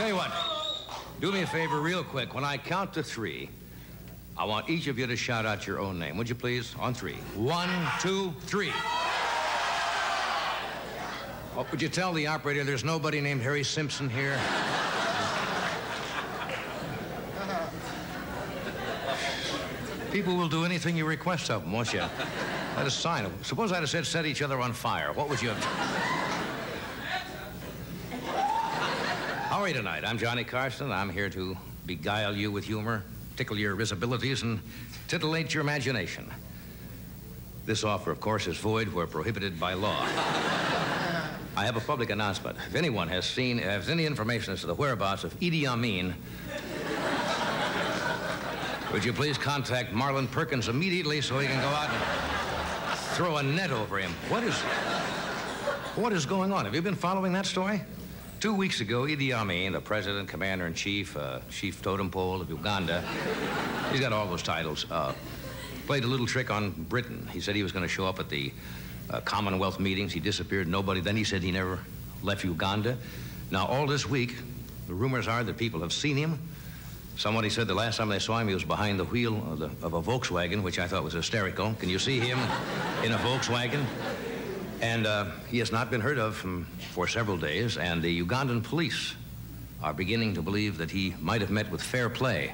Tell you what, do me a favor real quick. When I count to 3, I want each of you to shout out your own name. Would you please? On 3. 1, 2, 3. Oh, would you tell the operator there's nobody named Harry Simpson here? People will do anything you request of them, won't you? Let us sign. Suppose I'd have said set each other on fire. What would you have done? How are you tonight? I'm Johnny Carson. I'm here to beguile you with humor, tickle your risibilities, and titillate your imagination. This offer, of course, is void where prohibited by law. I have a public announcement. If anyone has any information as to the whereabouts of Idi Amin, would you please contact Marlon Perkins immediately so he can go out and throw a net over him? What is going on? Have you been following that story? 2 weeks ago, Idi Amin, the president, commander-in-chief, chief totem pole of Uganda, he's got all those titles, played a little trick on Britain. He said he was going to show up at the Commonwealth meetings. He disappeared, nobody. Then he said he never left Uganda. Now, all this week, the rumors are that people have seen him. Somebody said the last time they saw him, he was behind the wheel of a Volkswagen, which I thought was hysterical. Can you see him in a Volkswagen? And he has not been heard of for several days, and the Ugandan police are beginning to believe that he might have met with fair play.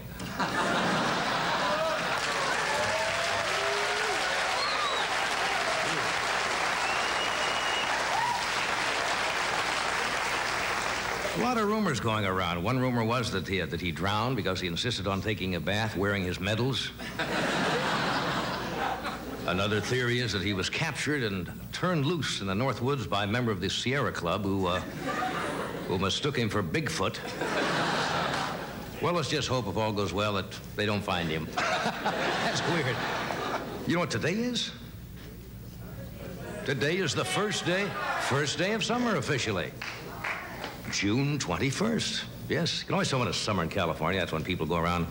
A lot of rumors going around. One rumor was that he drowned because he insisted on taking a bath wearing his medals. Another theory is that he was captured and turned loose in the North Woods by a member of the Sierra Club who mistook him for Bigfoot. Well, let's just hope if all goes well that they don't find him. That's weird. You know what today is? Today is the first day of summer officially. June 21st. Yes, you can always tell when it's summer in California. That's when people go around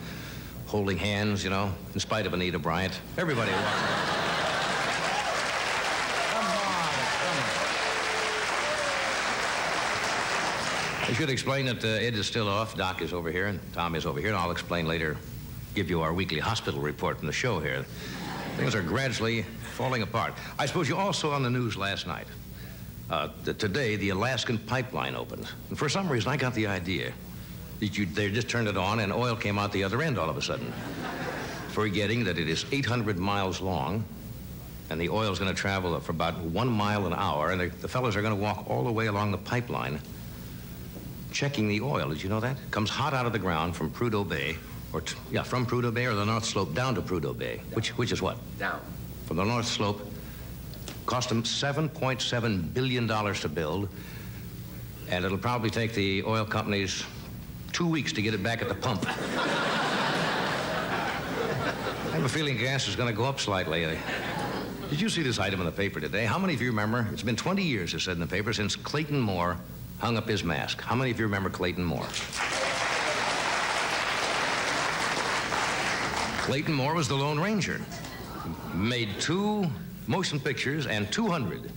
holding hands, you know, in spite of Anita Bryant. Everybody walks around. Come on. I should explain that Ed is still off, Doc is over here, and Tom is over here, and I'll explain later, give you our weekly hospital report from the show here. Things are gradually falling apart. I suppose you all saw on the news last night. Today, the Alaskan pipeline opened. And for some reason, I got the idea that they just turned it on and oil came out the other end all of a sudden. Forgetting that it is 800 miles long and the oil's going to travel for about 1 mile an hour, and the fellows are going to walk all the way along the pipeline checking the oil. Did you know that? It comes hot out of the ground from Prudhoe Bay, from Prudhoe Bay or the North Slope down to Prudhoe Bay. Which is what? Down. From the North Slope. Cost them $7.7 billion to build, and it'll probably take the oil companies 2 weeks to get it back at the pump. I have a feeling gas is going to go up slightly. Did you see this item in the paper today? How many of you remember? It's been 20 years, it said in the paper, since Clayton Moore hung up his mask. How many of you remember Clayton Moore? Clayton Moore was the Lone Ranger. Made 2 motion pictures and 200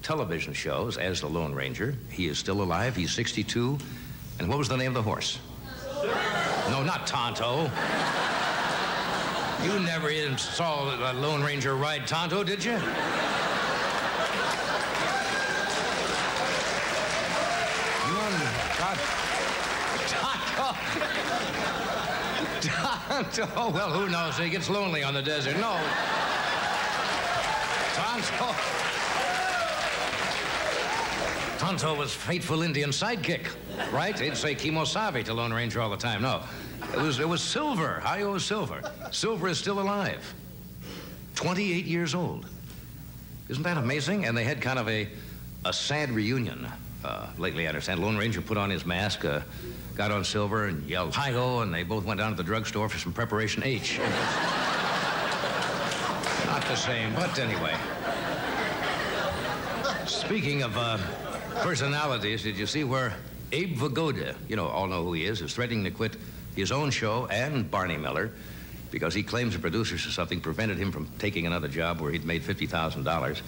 television shows as the Lone Ranger. He is still alive. He's 62. And what was the name of the horse? No, not Tonto. You never even saw a Lone Ranger ride Tonto, did you? Tonto. Well, who knows? He gets lonely on the desert. No. Tonto was faithful Indian sidekick, right? They'd say Kimosabe to Lone Ranger all the time. No, it was Silver. Hi-Yo Silver. Silver is still alive. 28 years old. Isn't that amazing? And they had kind of a sad reunion lately, I understand. Lone Ranger put on his mask, got on Silver and yelled hi-ho, and they both went down to the drugstore for some Preparation H. Not the same, but anyway. Speaking of personalities, did you see where Abe Vigoda, all know who he is threatening to quit his own show and Barney Miller because he claims the producers or something prevented him from taking another job where he'd made $50,000.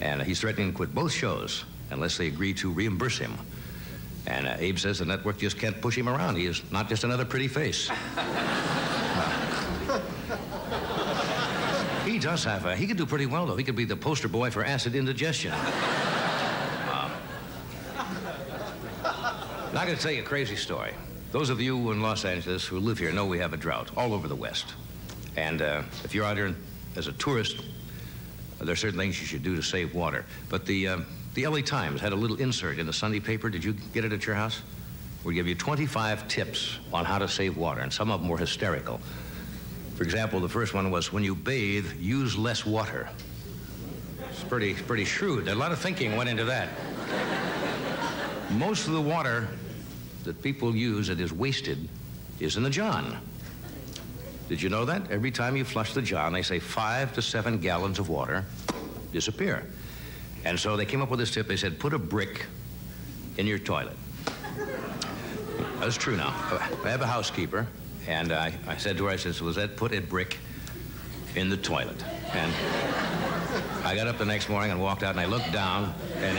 And he's threatening to quit both shows unless they agree to reimburse him. And Abe says the network just can't push him around. He is not just another pretty face. He does have he could do pretty well, though. He could be the poster boy for acid indigestion. Now, I'm going to tell you a crazy story. Those of you in Los Angeles who live here know we have a drought all over the West. And if you're out here as a tourist, there are certain things you should do to save water. But the LA Times had a little insert in the Sunday paper. Did you get it at your house? We give you 25 tips on how to save water, and some of them were hysterical. For example, the first one was, when you bathe, use less water. It's pretty shrewd. A lot of thinking went into that. Most of the water that people use that is wasted is in the John. Did you know that? Every time you flush the John, they say 5 to 7 gallons of water disappear. And so they came up with this tip. They said, put a brick in your toilet. That's true now. I have a housekeeper, and I said to her, I said, Lizette, put a brick in the toilet. And I got up the next morning and walked out, and I looked down, and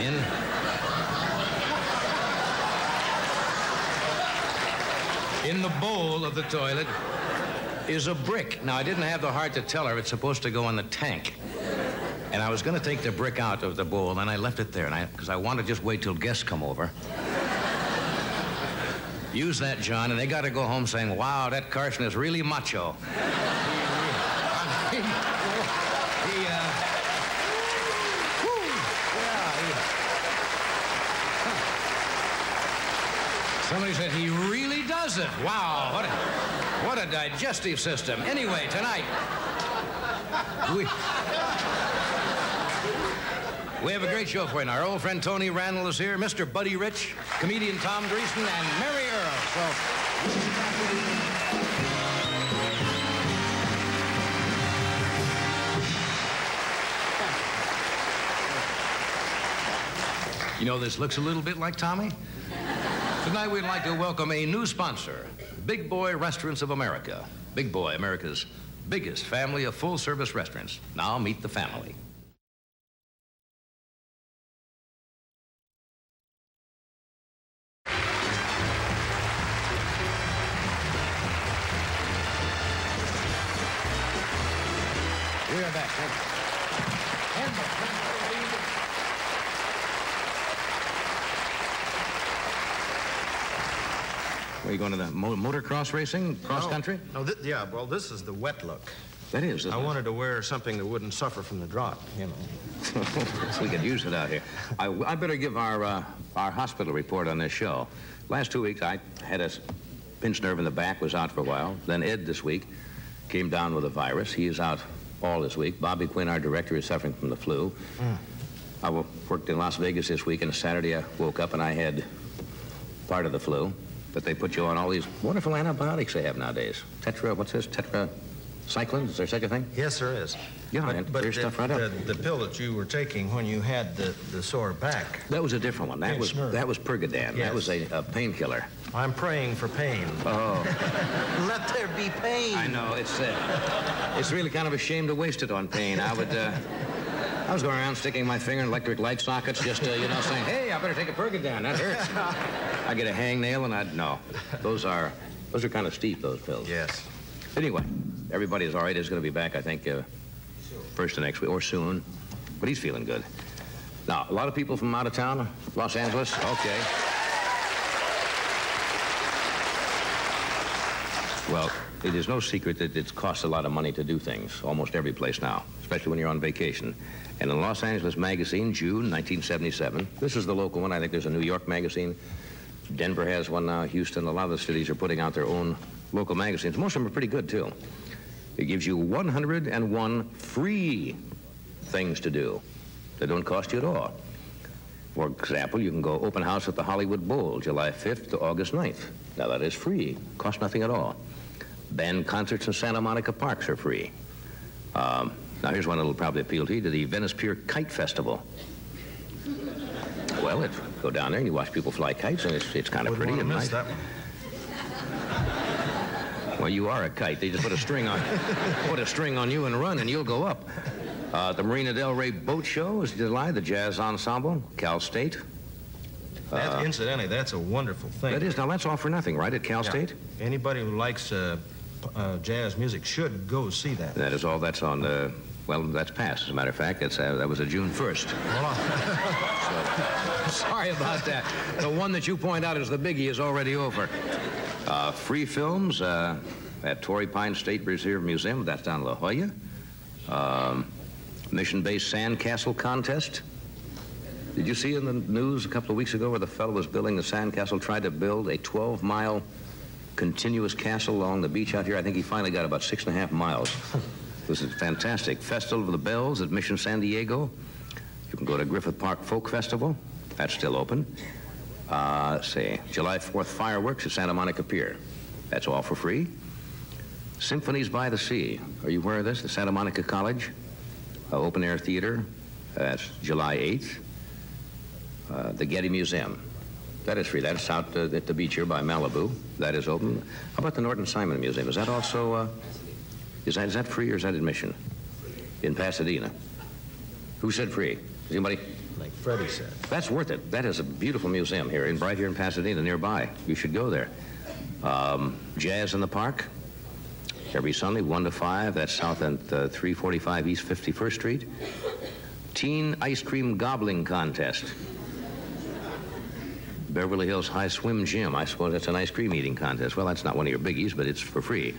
in the bowl of the toilet is a brick. Now, I didn't have the heart to tell her it's supposed to go in the tank. And I was going to take the brick out of the bowl, and I left it there, because I wanted to just wait till guests come over. Use that, John, and they got to go home saying, wow, that Carson is really macho. Somebody said he really does it. Wow, what a digestive system. Anyway, tonight, we have a great show for you. Our old friend Tony Randall is here, Mr. Buddy Rich, comedian Tom Dreesen, and Mary Earl. You know, this looks a little bit like Tommy. Tonight, we'd like to welcome a new sponsor, Big Boy Restaurants of America. Big Boy, America's biggest family of full-service restaurants. Now, meet the family. We are back. Are you going to the motocross racing, cross country? No, yeah, well, this is the wet look. That is, isn't I it? wanted to wear something that wouldn't suffer from the drought, you know. We could use it out here. I better give our hospital report on this show. Last 2 weeks, I had a pinched nerve in the back, was out for a while. Then Ed this week came down with a virus. He is out all this week. Bobby Quinn, our director, is suffering from the flu. I worked in Las Vegas this week, and Saturday I woke up and I had part of the flu. But they put you on all these wonderful antibiotics they have nowadays. What's this? Tetracycline? Is there such a thing? Yes, there is. Yeah, but stuff right up. The pill that you were taking when you had the sore back. That was a different one. That was Percodan. Yes. That was a painkiller. I'm praying for pain. Oh. Let there be pain. I know. It's really kind of a shame to waste it on pain. I was going around sticking my finger in electric light sockets, just saying, hey, I better take a Percodan. That hurts. I get a hangnail, and no. Those are kind of steep, those pills. Yes. Anyway, everybody's all right. He's going to be back, I think, first of next week, or soon. But he's feeling good. Now, a lot of people from out of town, Los Angeles. Okay. Well, it is no secret that it costs a lot of money to do things, almost every place now, especially when you're on vacation. And in Los Angeles Magazine, June 1977, this is the local one. I think there's a New York magazine. Denver has one now, Houston. A lot of the cities are putting out their own local magazines. Most of them are pretty good, too. It gives you 101 free things to do that don't cost you at all. For example, you can go open house at the Hollywood Bowl, July 5th to August 9th. Now, that is free. Costs nothing at all. Band concerts in Santa Monica Parks are free. Now, here's one that'll probably appeal to you, to the Venice Pier Kite Festival. Well, go down there and you watch people fly kites, and it's kind of pretty and nice. That one. Well, you are a kite. They just put a string on you and run, and you'll go up. The Marina Del Rey Boat Show is July, the Jazz Ensemble, Cal State. Incidentally, that's a wonderful thing. That is. Now, that's all for nothing, right, at Cal State? Anybody who likes jazz music should go see that. That is all. That's on well, that's past, as a matter of fact. That was a June 1st. Sorry about that. The one that you point out as the biggie is already over. Free films at Torrey Pine State Reserve Museum. That's down in La Jolla. Mission-based sandcastle contest. Did you see in the news a couple of weeks ago where the fellow was building the sandcastle, tried to build a 12-mile continuous castle along the beach out here? I think he finally got about 6.5 miles. This is fantastic. Festival of the Bells at Mission San Diego. You can go to Griffith Park Folk Festival. That's still open. Let's see. July 4th fireworks at Santa Monica Pier. That's all for free. Symphonies by the Sea. Are you aware of this? The Santa Monica College Open Air Theater. That's July 8th. The Getty Museum. That is free. That's out at the beach here by Malibu. That is open. How about the Norton Simon Museum? Is that also, is that free or is that admission? In Pasadena. Who said free? Is anybody? Like Freddie said. That's worth it. That is a beautiful museum here, right here in Pasadena, nearby. You should go there. Jazz in the Park. Every Sunday, 1 to 5. That's south at 345 East 51st Street. Teen Ice Cream Gobbling Contest. Beverly Hills High Swim Gym. I suppose that's an ice cream eating contest. Well, that's not one of your biggies, but it's for free.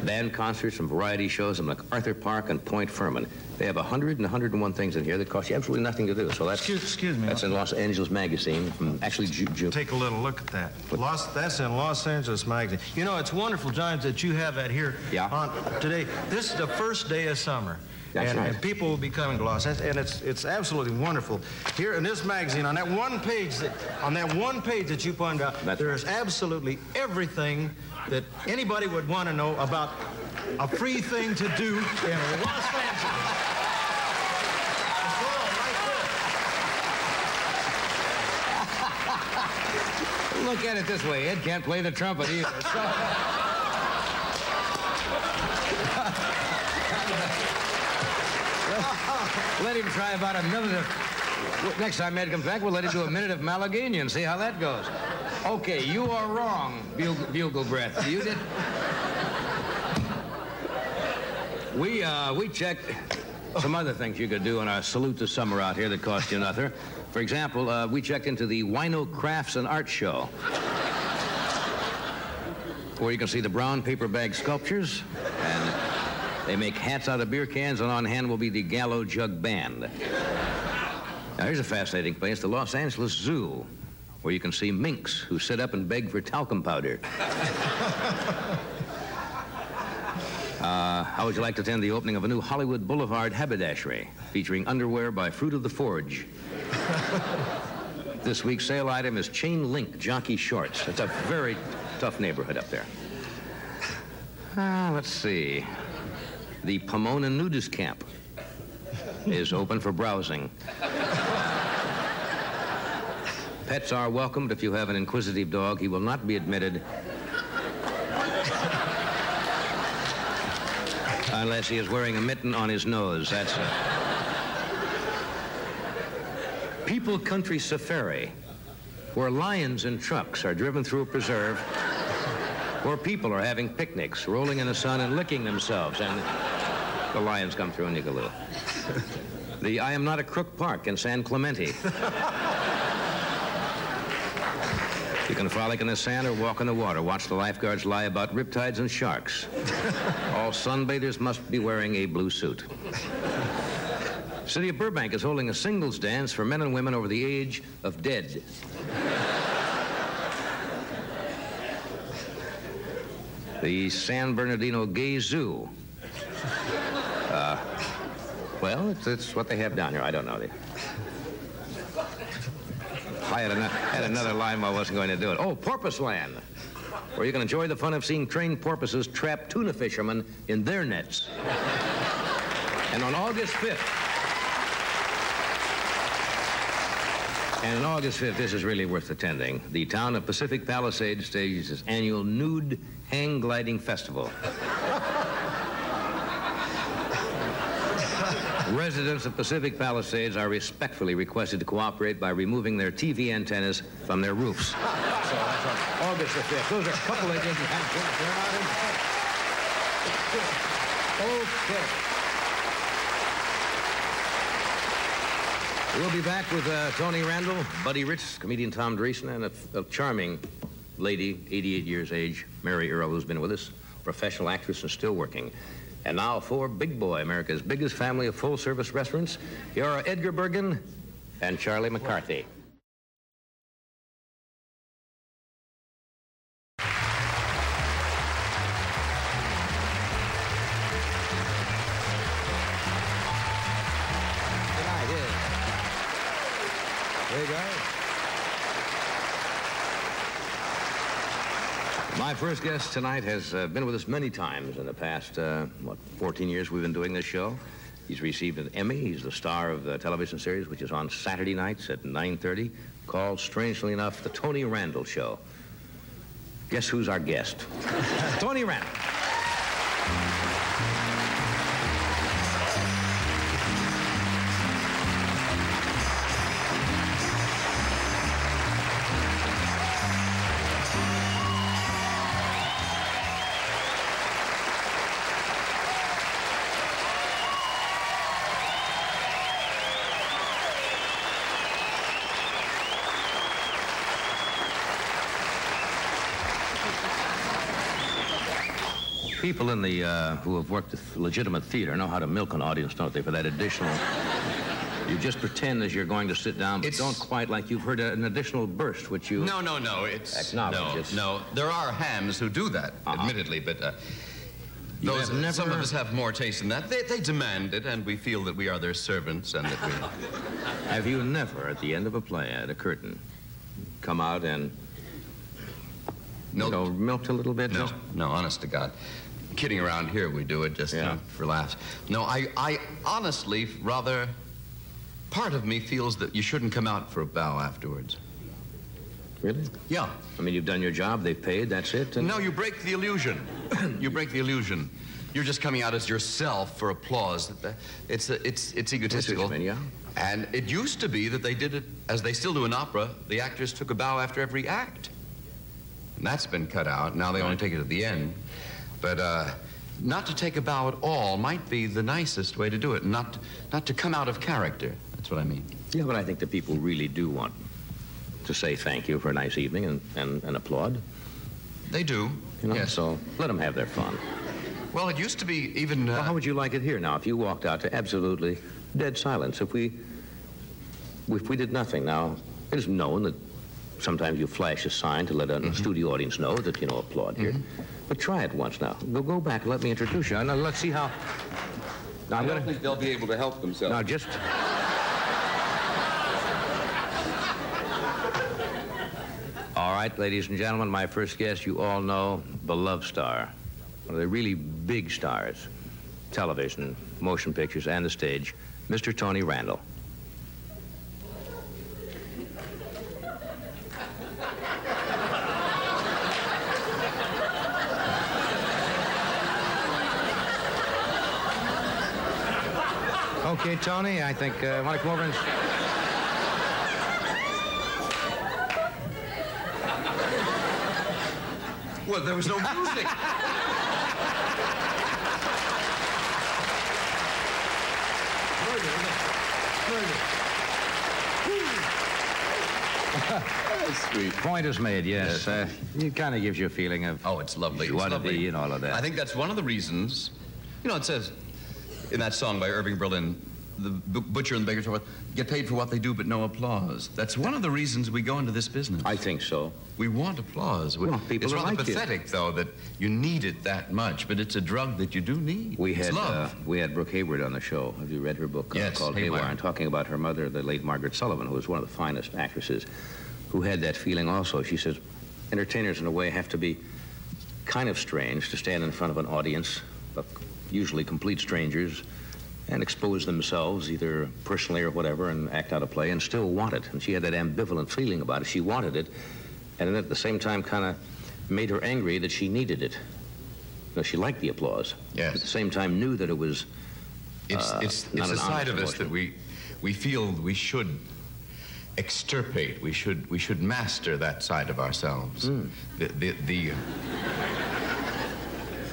Band concerts and variety shows in MacArthur Park and Point Furman. They have 101 things in here that cost you absolutely nothing to do. So that's excuse me. That's in Los Angeles Magazine. Actually, take a little look at that. That's in Los Angeles Magazine. You know, it's wonderful, John, that you have that here on today. This is the first day of summer. That's right. And people will be coming to Los Angeles, and it's absolutely wonderful. Here in this magazine, on that one page that you pointed out, there is absolutely everything that anybody would want to know about a free thing to do in Los Angeles. Look at it this way. Ed can't play the trumpet either. Let him try about a minute of... Next time Ed comes back, we'll let him do a minute of Malagueña and see how that goes. Okay, you are wrong, bugle breath. You did... We checked some other things you could do on our Salute to Summer out here that cost you nothing. For example, we checked into the Wino Crafts and Art Show, where you can see the brown paper bag sculptures, and they make hats out of beer cans, and on hand will be the Gallo Jug Band. Now, here's a fascinating place, the Los Angeles Zoo, where you can see minks who sit up and beg for talcum powder. How would you like to attend the opening of a new Hollywood Boulevard haberdashery featuring underwear by Fruit of the Forge? This week's sale item is chain link jockey shorts. It's a very tough neighborhood up there. Let's see. The Pomona Nudist Camp is open for browsing. Pets are welcomed. If you have an inquisitive dog, he will not be admitted unless he is wearing a mitten on his nose. That's it. People Country Safari, where lions in trucks are driven through a preserve, where people are having picnics, rolling in the sun and licking themselves, and the lions come through and Nigaloo. The I Am Not a Crook Park in San Clemente. You can frolic in the sand or walk in the water. Watch the lifeguards lie about riptides and sharks. All sunbathers must be wearing a blue suit. City of Burbank is holding a singles dance for men and women over the age of dead. The San Bernardino Gay Zoo. Well, it's what they have down here. I don't know. I had another line, but I wasn't going to do it. Oh, Porpoise Land, where you can enjoy the fun of seeing trained porpoises trap tuna fishermen in their nets. And on August 5th, this is really worth attending. The town of Pacific Palisades stages its annual Nude Hang Gliding Festival. Residents of Pacific Palisades are respectfully requested to cooperate by removing their TV antennas from their roofs. So that's on August the 5th. Those are a couple of things you have to Okay. We'll be back with Tony Randall, Buddy Rich, comedian Tom Dreesen, and a charming lady, 88 years age, Mary Earle, who's been with us, professional actress and still working. And now for Big Boy, America's biggest family of full-service restaurants. Here are Edgar Bergen and Charlie McCarthy. There you go. My first guest tonight has been with us many times in the past, 14 years we've been doing this show. He's received an Emmy. He's the star of the television series, which is on Saturday nights at 9:30, called, strangely enough, The Tony Randall Show. Guess who's our guest? Tony Randall. People in the who have worked at legitimate theater know how to milk an audience, don't they, for that additional... You just pretend as you're going to sit down, but don't quite like you've heard an additional burst, which you... No, it's... Acknowledge. No. There are hams who do that, admittedly, but some of us have more taste in that. They demand it, and we feel that we are their servants, and that we... Have you never, at the end of a play, at a curtain, come out and... milked a little bit? No, honest to God. Kidding around here, we do it just for laughs. No, I honestly rather... Part of me feels that you shouldn't come out for a bow afterwards. Really? Yeah. I mean, you've done your job, they've paid, that's it? No, you break the illusion. You break the illusion. You're just coming out as yourself for applause. It's egotistical. Yeah. And it used to be that they did it, as they still do in opera, the actors took a bow after every act. And that's been cut out. Now they only take it at the end. But not to take a bow at all might be the nicest way to do it, not to come out of character. That's what I mean. Yeah, but I think the people really do want to say thank you for a nice evening and applaud. They do, yes. So let them have their fun. Well, it used to be even... Well, how would you like it here now if you walked out to absolutely dead silence? If we did nothing now, it is known that sometimes you flash a sign to let a studio audience know that, applaud here. But try it once now. Go back and let me introduce you. Now, let's see how... Now, I don't think they'll be able to help themselves. Now, just... All right, ladies and gentlemen, my first guest, you all know, the love star. One of the really big stars. Television, motion pictures, and the stage, Mr. Tony Randall. Okay, Tony, I think, want to come over and... Well, there was no music. That's sweet. Point is made, yes. It kind of gives you a feeling of... Oh, it's lovely. You want to be and all of that. I think that's one of the reasons... it says in that song by Irving Berlin, the butcher and the baker talk about, get paid for what they do, but no applause. That's one of the reasons we go into this business. I think so. We want applause. Well, people it's rather like pathetic, though, that you need it that much, but it's a drug that you do need. It's love. We had Brooke Hayward on the show. Have you read her book called Haywire? And talking about her mother, the late Margaret Sullivan, who was one of the finest actresses, who had that feeling also. She says, entertainers, in a way, have to be kind of strange to stand in front of an audience of usually complete strangers and expose themselves, either personally or whatever, and act out a play and still want it. And she had that ambivalent feeling about it. She wanted it, and then at the same time kind of made her angry that she needed it. She liked the applause. Yes. At the same time knew that it was It's a side of us that we feel we should extirpate. We should master that side of ourselves.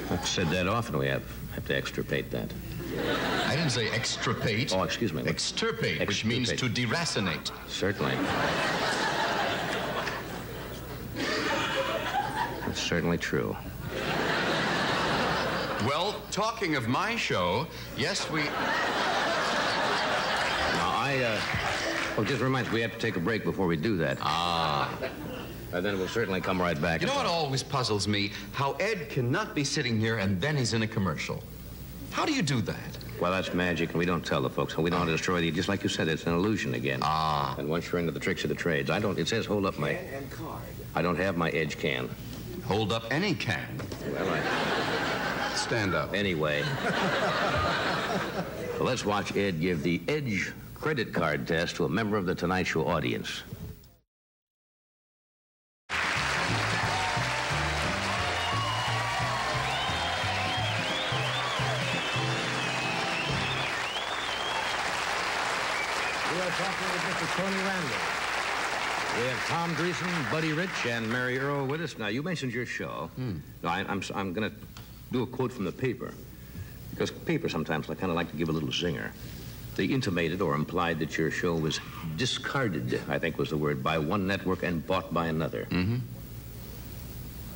I've said that often. We have to extirpate that. I didn't say extirpate. Oh, excuse me. Extirpate, which means to deracinate. Certainly. That's certainly true. Well, talking of my show, yes, we... Now, well, just reminds me, we have to take a break before we do that. And then we'll certainly come right back. You know what always puzzles me? How Ed cannot be sitting here and then he's in a commercial. How do you do that? Well, that's magic, and we don't tell the folks. We don't want to destroy the... Just like you said, it's an illusion again. And once you're into the tricks of the trades, it says hold up my... I don't have my edge can. Hold up any can. Well, Stand up. Anyway. So let's watch Ed give the Edge credit card test to a member of the Tonight Show audience. We are talking with Mr. Tony Randall. We have Tom Dreesen, Buddy Rich, and Mary Earl with us. Now, you mentioned your show. No, I'm going to do a quote from the paper. Because paper sometimes I kind of like to give a little zinger. They intimated or implied that your show was discarded, I think was the word, by one network and bought by another. Mm-hmm.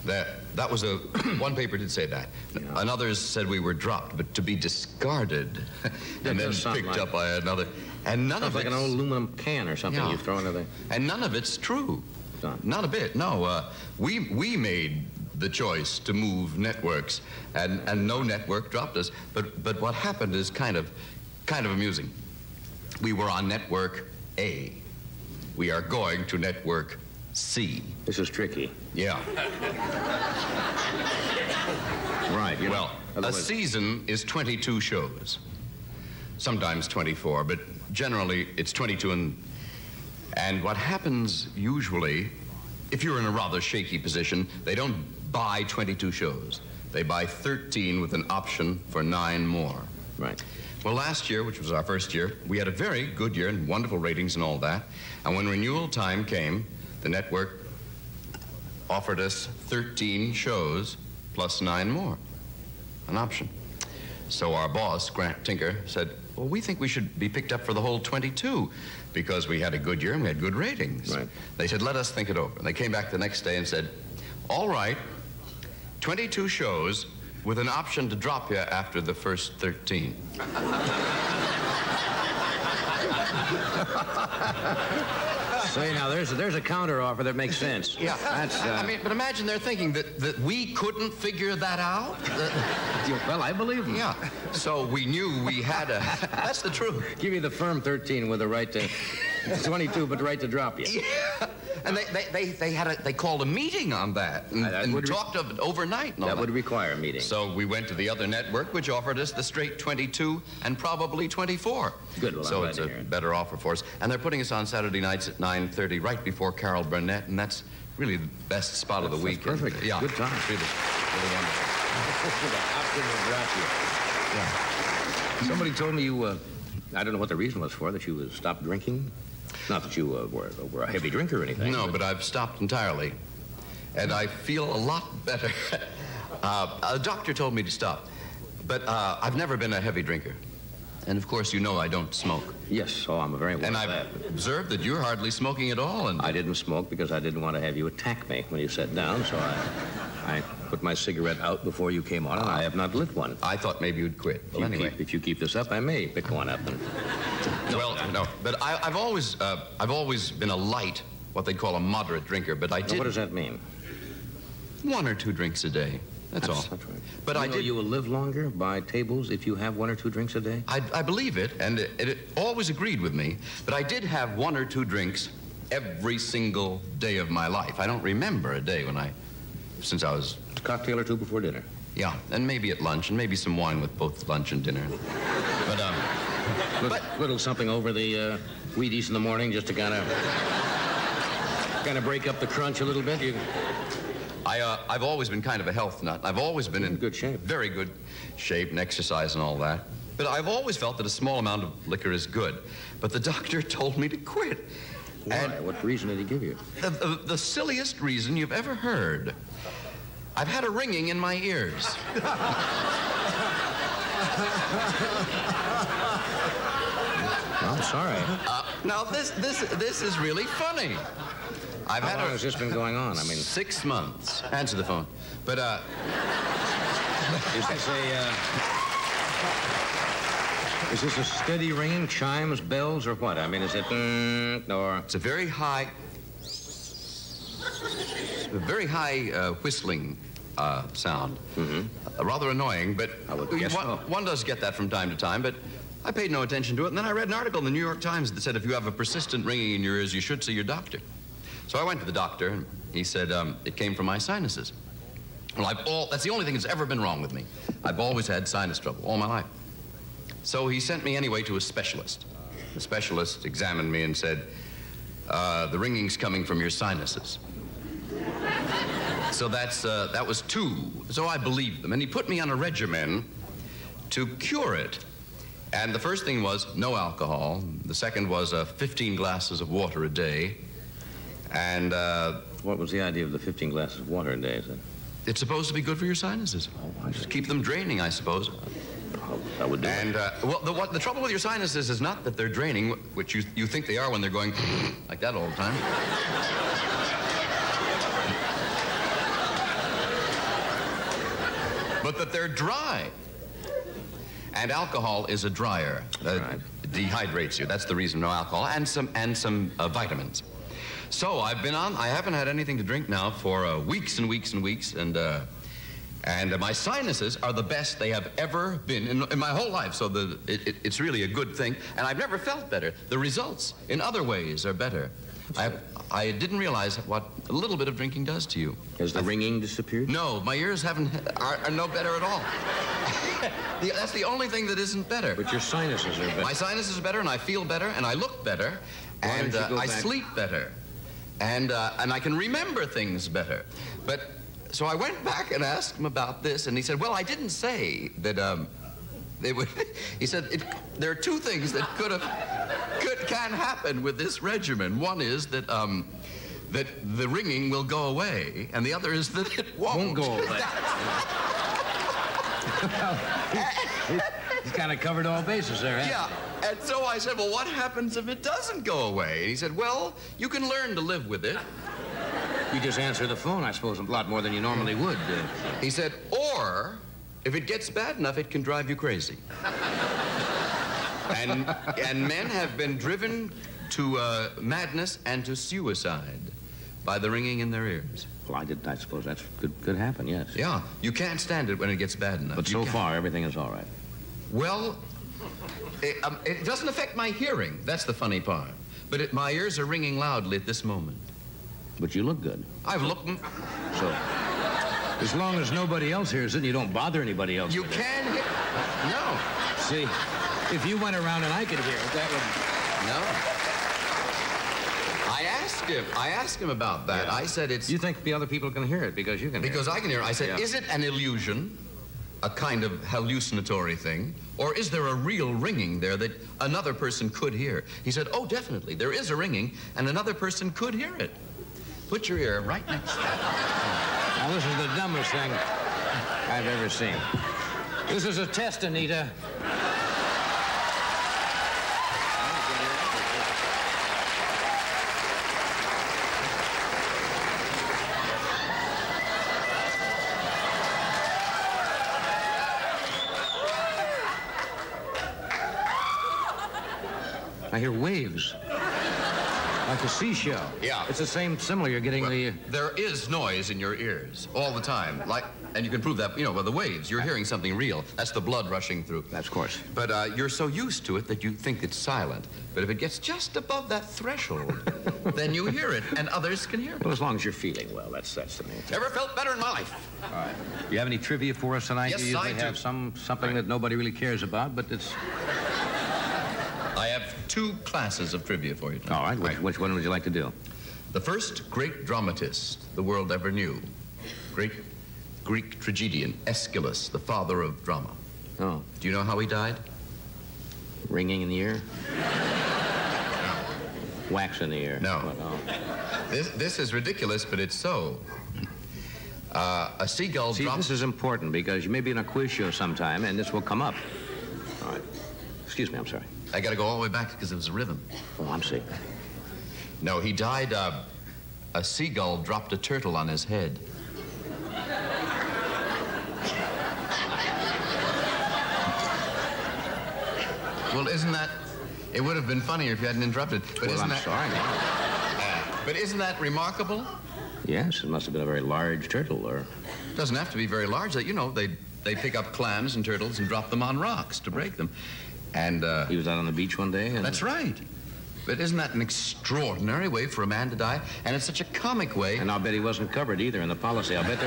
That was a... One paper did say that. Yeah. Another said we were dropped, but to be discarded and then picked up by another. And none of it's like an old aluminum can or something you throw into the... And none of it's true. Not a bit, no. We made the choice to move networks, and no network dropped us. But what happened is kind of amusing. We were on network A. We are going to network C. This is tricky. Yeah. Right. Well, a season is 22 shows. Sometimes 24, but generally it's 22. And what happens usually, if you're in a rather shaky position, they don't buy 22 shows. They buy 13 with an option for 9 more. Right. Well, last year, which was our first year, we had a very good year and wonderful ratings and all that. And when renewal time came, the network offered us 13 shows plus 9 more, an option. So our boss, Grant Tinker, said, well, we think we should be picked up for the whole 22 because we had a good year and we had good ratings. Right. They said, let us think it over. And they came back the next day and said, all right, 22 shows with an option to drop you after the first 13. Say now, there's a counter offer that makes sense. Yeah, that's. I mean, but imagine they're thinking that we couldn't figure that out. Well, I believe them. Yeah. So we knew we had a. That's the truth. Give me the firm 13 with the right to 22, but the right to drop you. Yeah. And they called a meeting on that and talked of it overnight. And all that would require a meeting. So we went to the other network, which offered us the straight 22 and probably 24. Good. Well, so it's a better offer for us. And they're putting us on Saturday nights at 9:30, right before Carol Burnett, and that's really the best spot of the week. Perfect. Yeah. Good time. Really wonderful. Yeah. Somebody told me you, I don't know what the reason was for, that you stopped drinking. Not that you were a heavy drinker or anything. No, but I've stopped entirely. And I feel a lot better. A doctor told me to stop. But I've never been a heavy drinker. And, of course, you know I don't smoke. Yes, I'm very aware of that. And I've observed that you're hardly smoking at all. And I didn't smoke because I didn't want to have you attack me when you sat down, so I put my cigarette out before you came on, and I have not lit one. I thought maybe you'd quit. Well, anyway. If you keep this up, I may pick one up. No. But I've always been a light, what they'd call a moderate drinker, but I did. What does that mean? 1 or 2 drinks a day. That's all. That's right. But I did. You will live longer by tables if you have 1 or 2 drinks a day? I believe it, and it always agreed with me. But I did have 1 or 2 drinks every single day of my life. I don't remember a day since I was... A cocktail or 2 before dinner? Yeah, and maybe at lunch, and maybe some wine with both lunch and dinner. But, little something over the Wheaties in the morning just to kind of break up the crunch a little bit. I've always been kind of a health nut. I've always been in good shape. Very good shape and exercise and all that. But I've always felt that a small amount of liquor is good. But the doctor told me to quit. Why? And what reason did he give you? The silliest reason you've ever heard. I've had a ringing in my ears. I'm sorry. Now, this is really funny. How long has this been going on? I mean, 6 months. Answer the phone. But, is this a steady ringing, chimes, bells, or what? I mean, is it, or... It's a very high whistling sound. Mm-hmm. Rather annoying, but I would guess so. One does get that from time to time, but I paid no attention to it. And then I read an article in the New York Times that said if you have a persistent ringing in your ears, you should see your doctor. So I went to the doctor, and he said it came from my sinuses. Well, that's the only thing that's ever been wrong with me. I've always had sinus trouble all my life. So he sent me anyway to a specialist. The specialist examined me and said, the ringing's coming from your sinuses. So that was 2. So I believed them. And he put me on a regimen to cure it. And the first thing was no alcohol. The second was 15 glasses of water a day. And what was the idea of the 15 glasses of water a day? Is it? It's supposed to be good for your sinuses. Oh, just keep them draining, I suppose. That would do and, it. Well, the trouble with your sinuses is not that they're draining, which you think they are when they're going like that all the time. But that they're dry. And alcohol is a dryer. Right. It dehydrates you. That's the reason, no alcohol. And some vitamins. So I haven't had anything to drink now for weeks and weeks and weeks, and my sinuses are the best they have ever been in my whole life, so it's really a good thing, and I've never felt better. The results in other ways are better. I didn't realize what a little bit of drinking does to you. Has the ringing disappeared? No, my ears are no better at all. That's the only thing that isn't better. But your sinuses are better. My sinuses are better, and I feel better, and I look better, and I sleep better. And I can remember things better. But so I went back and asked him about this, and he said, well, I didn't say that they would. He said there are 2 things that can happen with this regimen. One is that that the ringing will go away, and the other is that it won't go away. He's kind of covered all bases there, hasn't he? Yeah, and so I said, well, what happens if it doesn't go away? And he said, well, you can learn to live with it. You just answer the phone, I suppose, a lot more than you normally would. He said, or if it gets bad enough, it can drive you crazy. and men have been driven to madness and to suicide by the ringing in their ears. Well, I suppose that could happen, yes. Yeah, you can't stand it when it gets bad enough. But so far, everything is all right. Well, it doesn't affect my hearing. That's the funny part. But my ears are ringing loudly at this moment. But you look good. I've looked... So, as long as nobody else hears it and you don't bother anybody else. You can hear... No. See, if you went around and I could hear it, that would... No. I asked him about that. Yeah. I said it's... You think the other people can hear it because you can hear it? Because I can hear it. I said, is it an illusion, a kind of hallucinatory thing, or is there a real ringing there that another person could hear? He said, oh, definitely. There is a ringing, and another person could hear it. Put your ear right next to it. Now, this is the dumbest thing I've ever seen. This is a test, Anita. I hear waves. Like a seashell. Yeah. It's the same similar. You're getting There is noise in your ears all the time. And you can prove that, with the waves. You're hearing something real. That's the blood rushing through. That's of course. But you're so used to it that you think it's silent. But if it gets just above that threshold, then you hear it, and others can hear it. Well, as long as you're feeling well, that's the main thing. Never felt better in my life. All right. Do you have any trivia for us tonight? Yes, you usually I do. have something that nobody really cares about, but it's... I have 2 classes of trivia for you tonight. All right. Which one would you like to do? The first great dramatist the world ever knew. Great Greek tragedian, Aeschylus, the father of drama. Oh. Do you know how he died? Ringing in the ear? Wax in the ear? No. What, oh. This is ridiculous, but it's so. A seagull See, drops... this is important because you may be in a quiz show sometime, and this will come up. All right. Excuse me, I'm sorry. I got to go all the way back because it was a rhythm. Oh, I'm sick. No, he died. A seagull dropped a turtle on his head. Well, isn't that... It would have been funnier if you hadn't interrupted. But Well, isn't I'm sorry. But isn't that remarkable? Yes, it must have been a very large turtle, or... Doesn't have to be very large. You know, they pick up clams and turtles and drop them on rocks to break them. And, He was out on the beach one day, and... That's right. But isn't that an extraordinary way for a man to die? And it's such a comic way. And I'll bet he wasn't covered either in the policy. I'll bet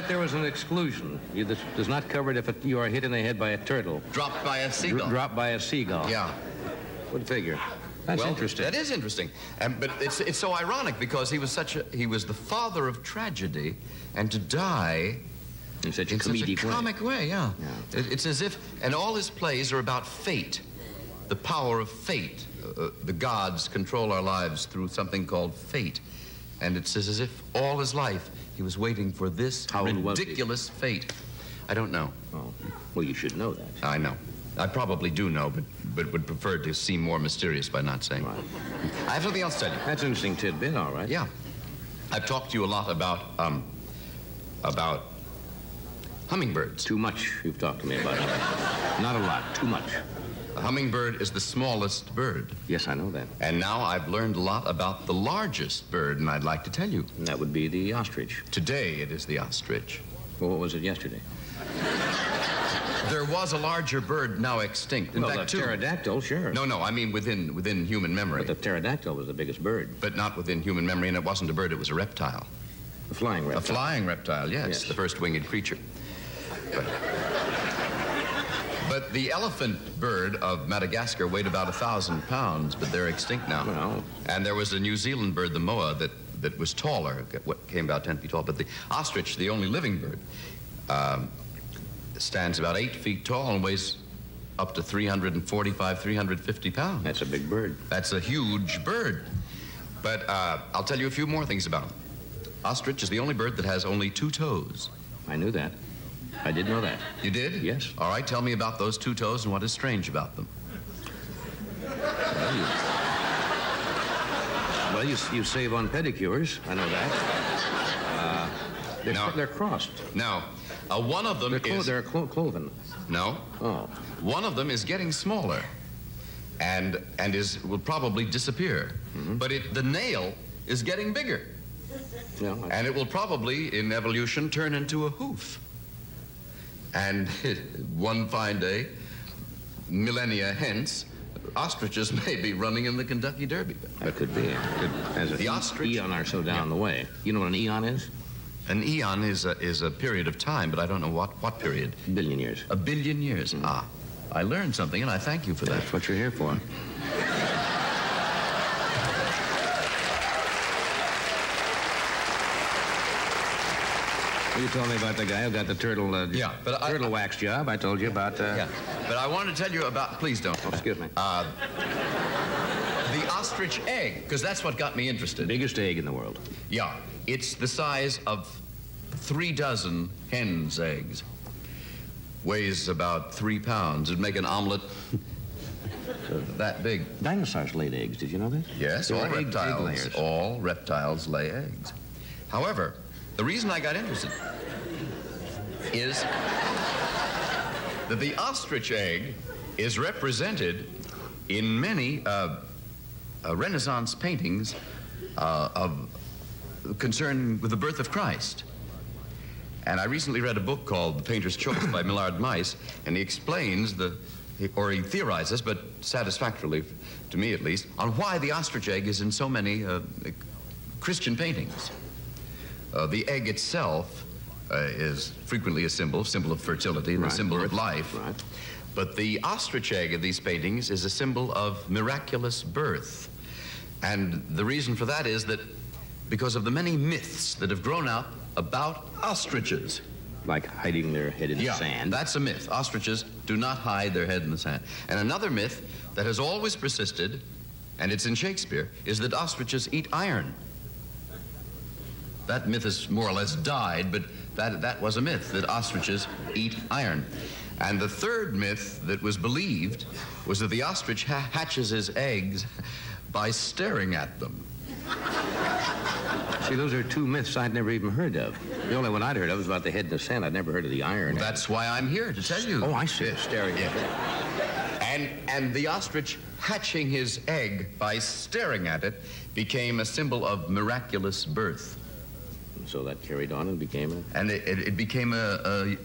there was an exclusion. This does not cover it if you are hit in the head by a turtle. Dropped by a seagull. Dropped by a seagull. Yeah. Good figure. That's Well, interesting. That is interesting. But it's so ironic because he was the father of tragedy, and to die in such a in such a comedic way. comic way, yeah. It's as if, and all his plays are about fate, the power of fate. The gods control our lives through something called fate. And it's as if all his life he was waiting for this ridiculous fate. I don't know. Oh, well, you should know that. I know. I probably do know, but would prefer to seem more mysterious by not saying. Right. I have something else to tell you. That's an interesting tidbit, all right. Yeah. I've talked to you a lot about hummingbirds. Too much you've talked to me about it. Not a lot, too much. A hummingbird is the smallest bird. Yes, I know that. And now I've learned a lot about the largest bird, and I'd like to tell you. And that would be the ostrich. Today it is the ostrich. Well, what was it yesterday? There was a larger bird now extinct. In well, fact, the pterodactyl, sure. No, I mean within human memory. But the pterodactyl was the biggest bird. But not within human memory, and it wasn't a bird, it was a reptile. A flying reptile. A flying reptile, yes. The first winged creature. But the elephant bird of Madagascar weighed about 1,000 pounds, but they're extinct now. Well. And there was a New Zealand bird, the moa, that was taller, came about 10 feet tall. But the ostrich, the only living bird, stands about 8 feet tall and weighs up to 345, 350 pounds. That's a big bird. That's a huge bird. But I'll tell you a few more things about him. Ostrich is the only bird that has only 2 toes. I knew that. I did know that. You did? Yes. All right, tell me about those 2 toes and what is strange about them. Well, you save on pedicures. I know that. They're crossed. No. One of them They're cloven. No. Oh. One of them is getting smaller and will probably disappear. Mm-hmm. But the nail is getting bigger. No, And it will probably, in evolution, turn into a hoof. And one fine day, millennia hence, ostriches may be running in the Kentucky Derby. that could be. As The ostrich. Eon or so down the way. You know what an eon is? An eon is a period of time, but I don't know what period. A billion years. A billion years. Mm-hmm. Ah, I learned something, and I thank you for that. That's what you're here for. You told me about the guy who got the turtle turtle wax job. I told you about... Yeah, but I want to tell you about... Please don't. Oh, excuse me. The ostrich egg, because that's what got me interested. Biggest egg in the world. Yeah, it's the size of 3 dozen hen's eggs. Weighs about 3 pounds. It'd make an omelet that big. Dinosaurs laid eggs. Did you know this? Yes, They're all reptiles lay eggs. However, the reason I got interested is that the ostrich egg is represented in many Renaissance paintings of concern with the birth of Christ. And I recently read a book called The Painter's Choice by Millard Mice, and he explains he theorizes, but satisfactorily, to me at least, on why the ostrich egg is in so many Christian paintings. The egg itself is frequently a symbol of fertility and a symbol of life. Right. But the ostrich egg of these paintings is a symbol of miraculous birth. And the reason for that is that because of the many myths that have grown up about ostriches. Like hiding their head in the sand? That's a myth. Ostriches do not hide their head in the sand. And another myth that has always persisted, and it's in Shakespeare, is that ostriches eat iron. That myth has more or less died, but that was a myth, that ostriches eat iron. And the third myth that was believed was that the ostrich hatches his eggs by staring at them. See, those are two myths I'd never even heard of. The only one I'd heard of was about the head in the sand. I'd never heard of the iron. Well, that's why I'm here, to tell you. Oh, I see. Staring at it. And the ostrich hatching his egg by staring at it became a symbol of miraculous birth. So that carried on and became a... And it became a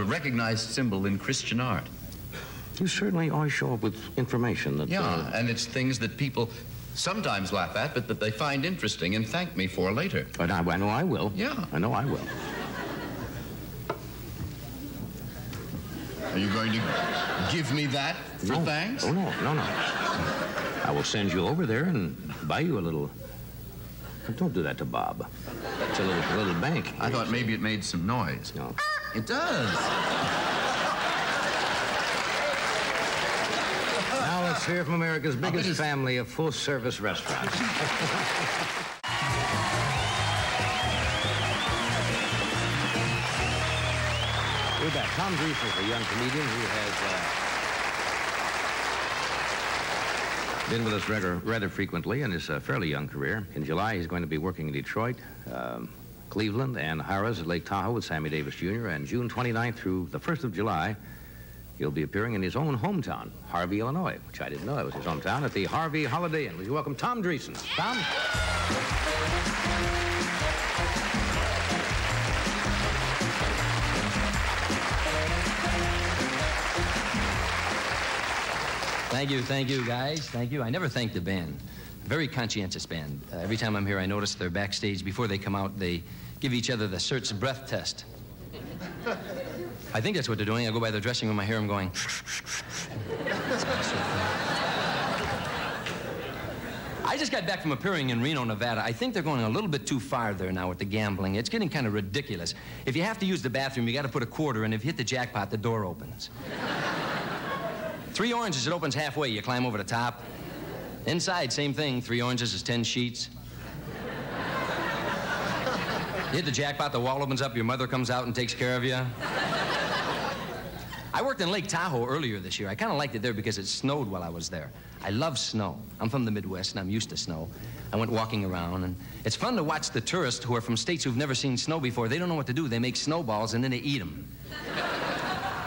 recognized symbol in Christian art. You certainly always show up with information that... Yeah, and it's things that people sometimes laugh at, but that they find interesting and thank me for later. But I know I will. Yeah. I know I will. Are you going to give me that for thanks? Oh, no. I will send you over there and buy you a little... Don't do that to Bob. It's a little bank. I thought maybe it made some noise. No. It does. Now let's hear from America's biggest family of full-service restaurants. We're back. Tom Dreesen is a young comedian who has been with us rather frequently in his fairly young career. In July, he's going to be working in Detroit, Cleveland, and Harrah's at Lake Tahoe with Sammy Davis Jr. And June 29th through the 1st of July, he'll be appearing in his own hometown, Harvey, Illinois, which I didn't know that was his hometown, at the Harvey Holiday Inn. Would you welcome Tom Dreesen? Tom? Thank you, guys. Thank you. I never thank the band. Very conscientious band. Every time I'm here, I notice they're backstage. Before they come out, they give each other the Search breath test. I think that's what they're doing. I go by their dressing room, I hear them going. I just got back from appearing in Reno, Nevada. I think they're going a little bit too far there now with the gambling. It's getting kind of ridiculous. If you have to use the bathroom, you got to put a quarter in. If you hit the jackpot, the door opens. 3 oranges, it opens halfway. You climb over the top. Inside, same thing. 3 oranges is 10 sheets. You hit the jackpot, the wall opens up, your mother comes out and takes care of you. I worked in Lake Tahoe earlier this year. I kind of liked it there because it snowed while I was there. I love snow. I'm from the Midwest, and I'm used to snow. I went walking around, and it's fun to watch the tourists who are from states who've never seen snow before. They don't know what to do. They make snowballs, and then they eat them.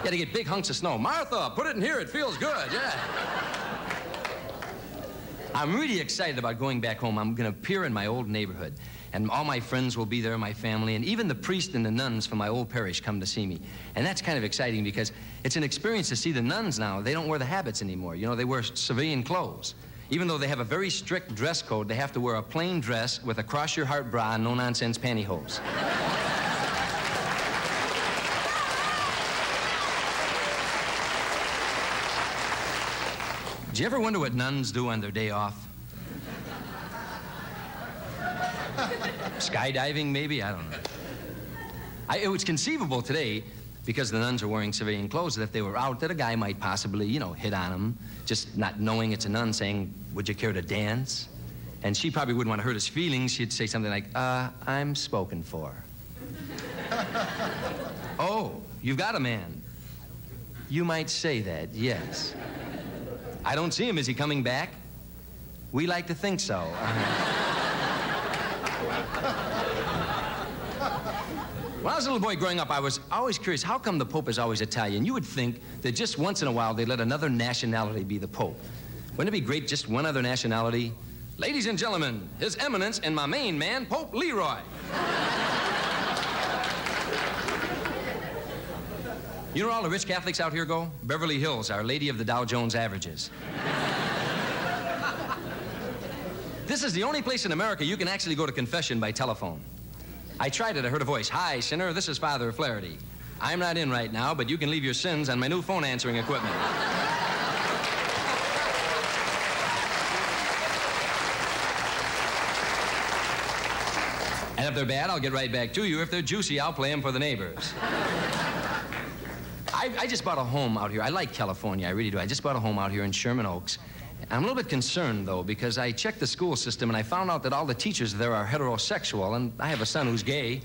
Yeah, they get big hunks of snow. Martha, put it in here. It feels good. Yeah. I'm really excited about going back home. I'm going to appear in my old neighborhood, and all my friends will be there, my family, and even the priest and the nuns from my old parish come to see me. And that's kind of exciting because it's an experience to see the nuns now. They don't wear the habits anymore. You know, they wear civilian clothes. Even though they have a very strict dress code, they have to wear a plain dress with a cross-your-heart bra and no-nonsense pantyhose. Do you ever wonder what nuns do on their day off? Skydiving, maybe? I don't know. It was conceivable today, because the nuns are wearing civilian clothes, that if they were out, that a guy might possibly, you know, hit on them, just not knowing it's a nun, saying, would you care to dance? And she probably wouldn't want to hurt his feelings. She'd say something like, I'm spoken for. Oh, you've got a man. You might say that, yes. I don't see him. Is he coming back? We like to think so. When I was a little boy growing up, I was always curious, how come the Pope is always Italian? You would think that just once in a while they'd let another nationality be the Pope. Wouldn't it be great, just one other nationality? Ladies and gentlemen, His Eminence and my main man, Pope Leroy. You know where all the rich Catholics out here go? Beverly Hills, Our Lady of the Dow Jones Averages. This is the only place in America you can actually go to confession by telephone. I tried it. I heard a voice. Hi, sinner, this is Father Flaherty. I'm not in right now, but you can leave your sins on my new phone answering equipment. And if they're bad, I'll get right back to you. If they're juicy, I'll play them for the neighbors. I just bought a home out here. I like California, I really do. I just bought a home out here in Sherman Oaks. I'm a little bit concerned, though, because I checked the school system and I found out that all the teachers there are heterosexual, and I have a son who's gay.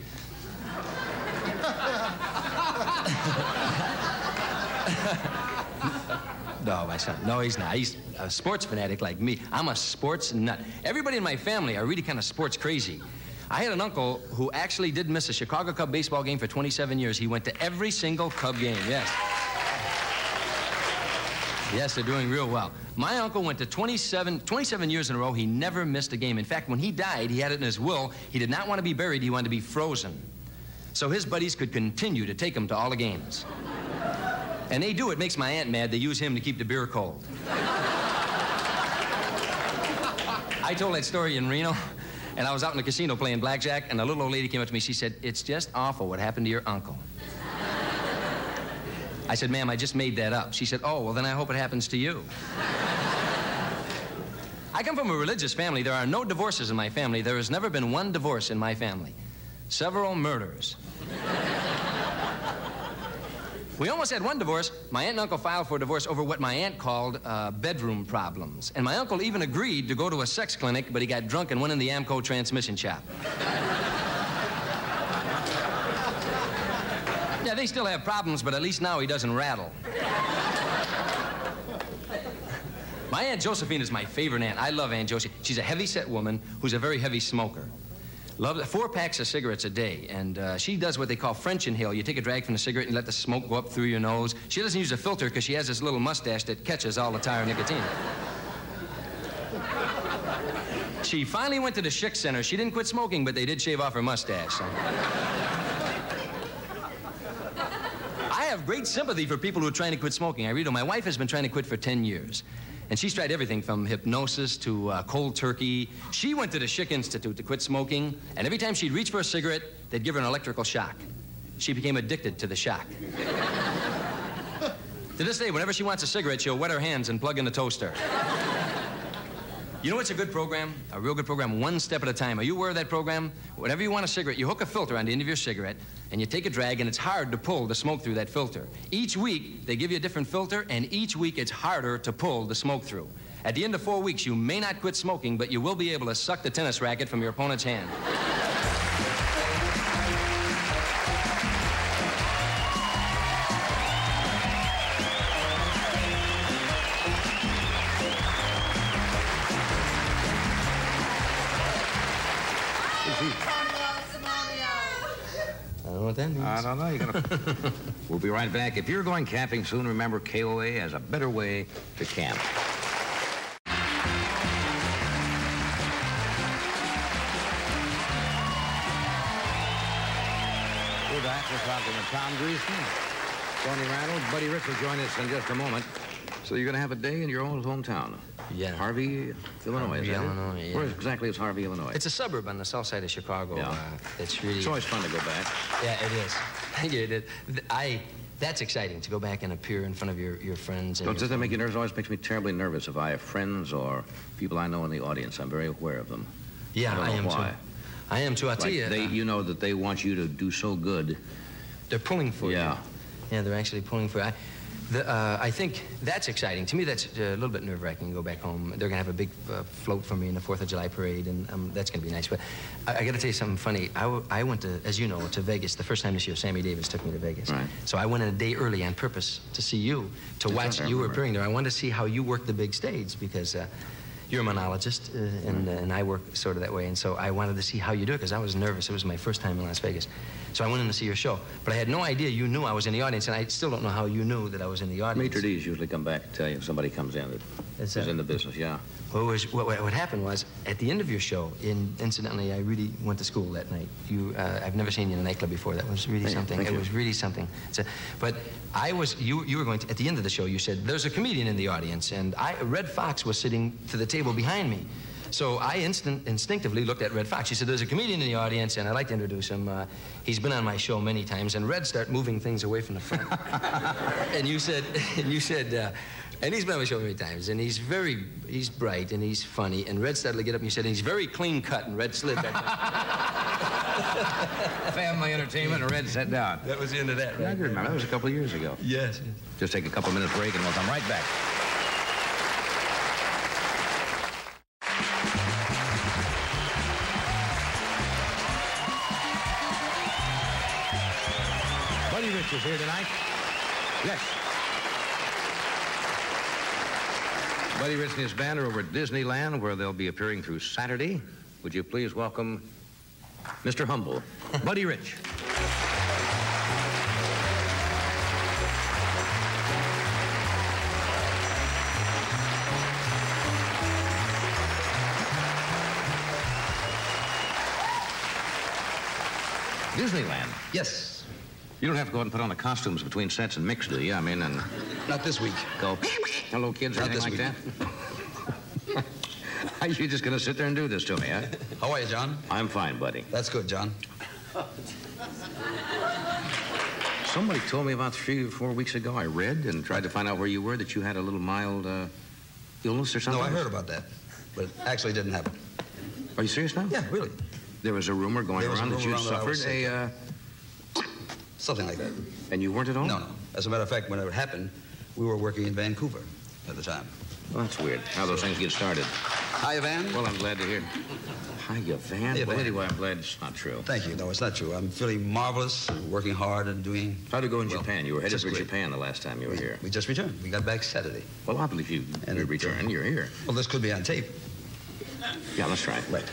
No, my son. No, he's not. He's a sports fanatic like me. I'm a sports nut. Everybody in my family are really kind of sports crazy. I had an uncle who actually did miss a Chicago Cub baseball game for 27 years. He went to every single Cub game, yes. Yes, they're doing real well. My uncle went to 27 years in a row. He never missed a game. In fact, when he died, he had it in his will. He did not want to be buried. He wanted to be frozen. So his buddies could continue to take him to all the games. And they do. It makes my aunt mad. They use him to keep the beer cold. I told that story in Reno, and I was out in the casino playing blackjack, and a little old lady came up to me. She said, "It's just awful what happened to your uncle." I said, "Ma'am, I just made that up." She said, "Oh, well, then I hope it happens to you." I come from a religious family. There are no divorces in my family. There has never been one divorce in my family. Several murders. We almost had one divorce. My aunt and uncle filed for a divorce over what my aunt called bedroom problems. And my uncle even agreed to go to a sex clinic, but he got drunk and went in the Amco transmission shop. Yeah, they still have problems, but at least now he doesn't rattle. My Aunt Josephine is my favorite aunt. I love Aunt Josie. She's a heavy-set woman who's a very heavy smoker. Loves 4 packs of cigarettes a day, and she does what they call French inhale. You take a drag from the cigarette and let the smoke go up through your nose. She doesn't use a filter because she has this little mustache that catches all the tire nicotine. She finally went to the Schick Center. She didn't quit smoking, but they did shave off her mustache. So. I have great sympathy for people who are trying to quit smoking. I really do. My wife has been trying to quit for 10 years. And she's tried everything from hypnosis to cold turkey. She went to the Schick Institute to quit smoking, and every time she'd reach for a cigarette, they'd give her an electrical shock. She became addicted to the shock. To this day, whenever she wants a cigarette, she'll wet her hands and plug in the toaster. You know what's a good program? A real good program, One Step at a Time. Are you aware of that program? Whenever you want a cigarette, you hook a filter on the end of your cigarette, and you take a drag, and it's hard to pull the smoke through that filter. Each week, they give you a different filter, and each week it's harder to pull the smoke through. At the end of 4 weeks, you may not quit smoking, but you will be able to suck the tennis racket from your opponent's hand. What that means. I don't know. You're gonna... We'll be right back. If you're going camping soon, remember KOA has a better way to camp. We're back. We're talking to Tom Greason, Tony Randall. Buddy Rich will join us in just a moment. So you're going to have a day in your own hometown? Yeah. Harvey, Illinois, Harvey, is that Illinois, it? yeah. Where exactly is Harvey, Illinois? It's a suburb on the south side of Chicago. Yeah. It's really... It's always fun to go back. Yeah, it is. Thank you. That's exciting, to go back and appear in front of your friends. And Does that make you nervous? It always makes me terribly nervous if I have friends or people I know in the audience. I'm very aware of them. Yeah, I am why. too. I am too. I'll tell you. You know that they want you to do so good. They're pulling for you. Yeah. Yeah, they're actually pulling for you. I think that's exciting. To me, that's a little bit nerve-wracking to go back home. They're going to have a big float for me in the 4th of July parade, and that's going to be nice. But I got to tell you something funny. I went to, as you know, to Vegas. The first time this year, Sammy Davis took me to Vegas. Right. So I went in a day early on purpose to see you, to watch you were appearing there. I wanted to see how you work the big stage, because you're a monologist, and I work sort of that way. And so I wanted to see how you do it, because I was nervous. It was my first time in Las Vegas. So I went in to see your show. But I had no idea you knew I was in the audience, and I still don't know how you knew that I was in the audience. Maitre d's usually come back and tell you if somebody comes in that is in the business, yeah. What happened was, at the end of your show, incidentally, I really went to school that night. I've never seen you in a nightclub before. That was really something. It was really something. But you were going to, at the end of the show, you said, there's a comedian in the audience, and Red Fox was sitting to the table behind me. So I instinctively looked at Red Fox. She said, there's a comedian in the audience, and I'd like to introduce him. He's been on my show many times. And Red started moving things away from the front. and you said, And he's been on my show many times, and he's bright, and he's funny. And Red Steadler get up and he said, and he's very clean cut, and Red slid back down. Family entertainment, and Red sat down. That was the end of that, right? Yeah, I do remember. That was a couple of years ago. Yes. Just take a couple minutes break, and we'll come right back. Buddy Rich is here tonight. Yes. Buddy Rich and his band are over at Disneyland, where they'll be appearing through Saturday. Would you please welcome Mr. Humble, Buddy Rich. Disneyland? Yes. You don't have to go out and put on the costumes between sets and mix, do you? I mean, and Not this week. go, hello, kids, or Not anything like this that? Are you just going to sit there and do this to me, huh? How are you, John? I'm fine, buddy. That's good, John. Somebody told me about 3 or 4 weeks ago, I read and tried to find out where you were, that you had a little mild illness or something. No, I heard about that, but it actually didn't happen. Are you serious now? Yeah, really. There was a rumor going There was a around that you rumor around that I suffered was sick. Something like that. and you weren't at all? No, no. As a matter of fact, when it happened, we were working in Vancouver at the time. Well, that's weird, how those things get started. Hiya, Van. Well, I'm glad to hear. Hiya, Van. Hiya, Well, Van. anyway, I'm glad it's not true. Thank you. No, it's not true. I'm feeling marvelous, working hard and doing... How'd it go in well, Japan? You were headed just for great. Japan the last time you were here. We just returned. We got back Saturday. Well, I believe you returned. You're here. Well, this could be on tape. Yeah, that's right. Right.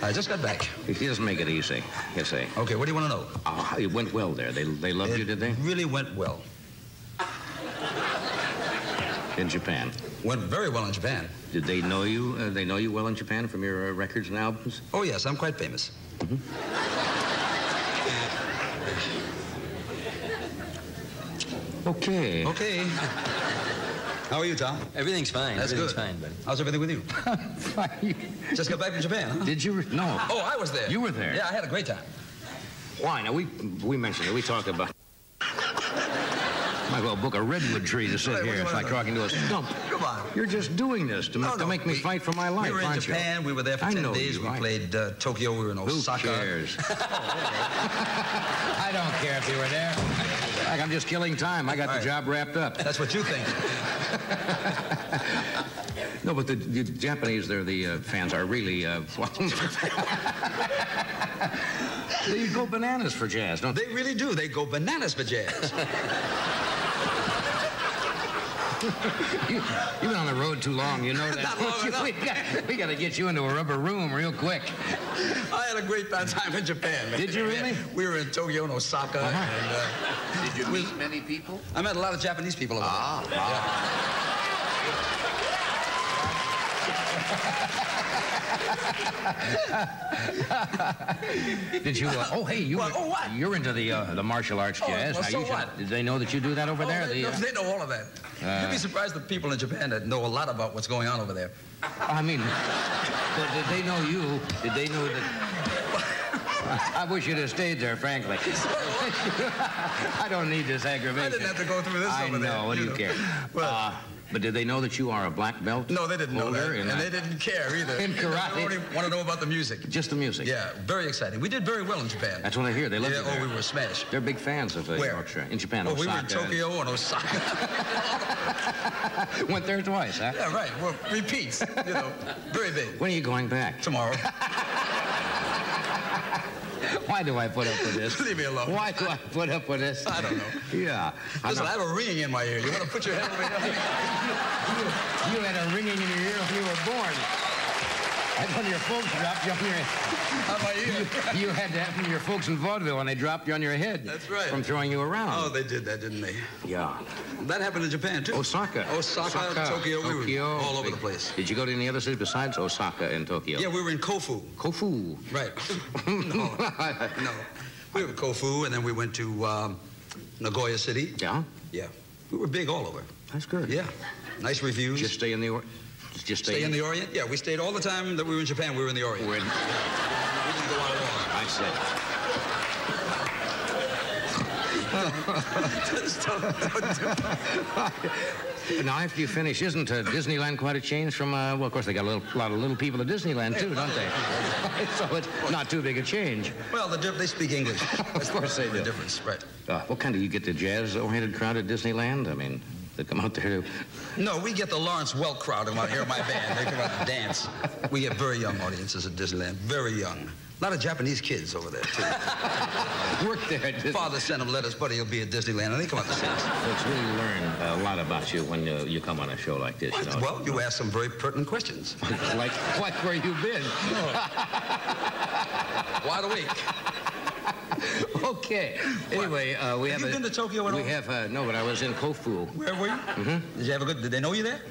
I just got back. He doesn't make it easy, you see. Okay, what do you want to know? Oh, it went well there. They loved you, did they? It really went well. In Japan. Went very well in Japan. Did they know you? They know you well in Japan from your records and albums? Oh, yes, I'm quite famous. Okay. Okay. How are you, Tom? Everything's fine. That's Everything's good. fine, buddy. How's everything with you? Just got back from Japan, huh? Did you? No. Oh, I was there. You were there? Yeah, I had a great time. Why? Now, we mentioned it. We talked about... Might as well book a redwood tree to sit Hey, what do here. you It's wanna like know? talking to a stump. Come on. You're just doing this to make me fight for my life, We were in aren't Japan. you? We were there for I 10 know days. you. We I- played Tokyo. We were in Who Osaka. cares? I don't care if you were there. Like, I'm just killing time. I got the Right. job wrapped up. That's what you think. No, but the Japanese, the fans are really, they go bananas for jazz, don't they? They really do. They go bananas for jazz. You've been on the road too long, you know that. Not long enough. we got to get you into a rubber room real quick. I had a great time in Japan, man. Did you really? Yeah. We were in Tokyo and Osaka. And, Did you meet many people? I met a lot of Japanese people over there. Did you? Oh, hey, you. Well, oh, what? You're into the martial arts jazz. well, Now, so you should- what? Did they know that you do that over Oh, there? they know all of that. You'd be surprised the people in Japan that know a lot about what's going on over there. I mean, did they know you? Did they know that? I wish you'd have stayed there, frankly. I don't need this aggravation. I didn't have to go through this I over there. know. What do you care? Well, But did they know that you are a black belt? no, they didn't know holder that. in And they didn't care either. In karate. They only want to know about the music. Just the music. Yeah, very exciting. We did very well in Japan. That's what I hear. They love Yeah, you there. oh, we were smashed. They're big fans of Where? Yorkshire. In Japan, Oh, Osaka. we were in Tokyo and Osaka. Went there twice, huh? Yeah, right. Well, repeats, very big. When are you going back? Tomorrow. Why do I put up with this? Leave me alone. Why do I put up with this? I don't know. Yeah. Listen, I have a ringing in my ear. You want to put your head over here? You had a ringing in your ear when you were born. That's when your folks dropped you on your On my ear. You had that from your folks in vaudeville when they dropped you on your head. That's right. From throwing you around. Oh, they did that, didn't they? Yeah. That happened in Japan, too. Osaka, Tokyo. We were all over the place. Did you go to any other cities besides Osaka and Tokyo? Yeah, we were in Kofu. Kofu. Right. No. We were in Kofu, and then we went to Nagoya City. Yeah? Yeah. We were big all over. That's good. Yeah. Nice reviews. Just stay in the Stay in the Orient? Yeah, we stayed all the time that we were in Japan. We were in the Orient. We didn't go out at all. I see. Now, after you finish, isn't Disneyland quite a change from, well, of course, they got a lot of little people at Disneyland, too, don't they? So it's not too big a change. Well, they speak English. Of course they do. The difference, right. What kind do you get the jazz-oriented crowd at Disneyland? I mean, they come out there to... No, we get the Lawrence Welk crowd come out here, my band. They come out to dance. We get very young audiences at Disneyland, very young. A lot of Japanese kids over there, too. Work there at Disneyland. Father sent him letters, buddy, he'll be at Disneyland, and they come out to see us. Folks really learn a lot about you when you come on a show like this, you know. Well, you ask some very pertinent questions. like where you've been. Wide awake. Okay. Anyway, we have... Have you been to Tokyo at all? We have, no, but I was in Kofu. Where were you? Mm-hmm. Did they know you there?